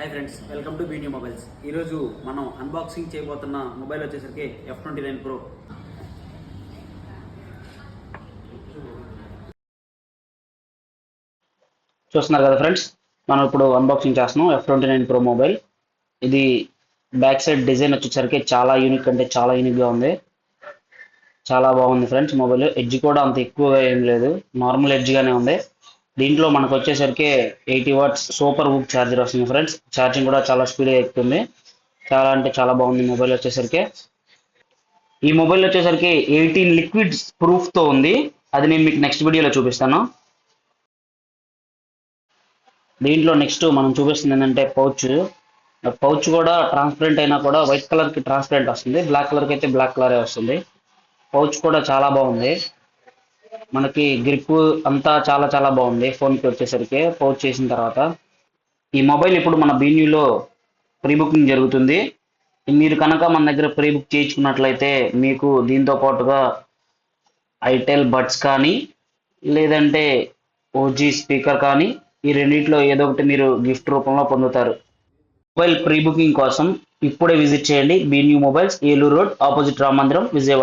Hi friends, welcome to B New mobiles. ఈరోజు మనం unboxing చేయబోతున్న మొబైల్ వచ్చేసరికి F29 Pro. చూస్తున్నారు కదా ఫ్రెండ్స్, మనం ఇప్పుడు అన్బాక్సింగ్ చేస్తున్నాం F29 Pro మొబైల్. ఇది బ్యాక్ సైడ్ డిజైన్ వచ్చేసరికి చాలా యూనిక్, అంటే చాలా యూనిక్గా ఉంది. చాలా బాగుంది ఫ్రెండ్స్. మొబైల్ ఎడ్జ్ కూడా అంత ఎక్కువగా ఏం లేదు, నార్మల్ ఎడ్జ్గానే ఉంది. దీంట్లో మనకు వచ్చేసరికి 80 వాట్స్ సూపర్ హుక్ ఛార్జర్ వస్తుంది ఫ్రెండ్స్. ఛార్జింగ్ కూడా చాలా స్పీడ్గా ఎక్కుతుంది. చాలా అంటే చాలా బాగుంది మొబైల్ వచ్చేసరికి. ఈ మొబైల్ వచ్చేసరికి 18 లిక్విడ్స్ ప్రూఫ్తో ఉంది. అది నేను మీకు నెక్స్ట్ వీడియోలో చూపిస్తాను. దీంట్లో నెక్స్ట్ మనం చూపిస్తుంది ఏంటంటే పౌచ్ కూడా ట్రాన్స్పరెంట్ అయినా కూడా వైట్ కలర్కి ట్రాన్స్పరెంట్ వస్తుంది, బ్లాక్ కలర్కి అయితే బ్లాక్ కలరే వస్తుంది. పౌచ్ కూడా చాలా బాగుంది. మనకి గ్రిప్ అంతా చాలా చాలా బాగుంది. ఫోన్కి వచ్చేసరికి పౌచ్ చేసిన తర్వాత ఈ మొబైల్ ఇప్పుడు మన బీన్యూలో ప్రీ బుకింగ్ జరుగుతుంది. మీరు కనుక మన దగ్గర ప్రీ బుక్ చేయించుకున్నట్లయితే మీకు దీంతో పాటుగా ఐటెల్ బడ్స్ కానీ లేదంటే ఓజీ స్పీకర్ కానీ ఈ రెండింటిలో ఏదో ఒకటి మీరు గిఫ్ట్ రూపంలో పొందుతారు. మొబైల్ ప్రీ బుకింగ్ కోసం ఇప్పుడే విజిట్ చేయండి B New mobiles, Eluru road, opposite Rama Mandiram, Vijayawada.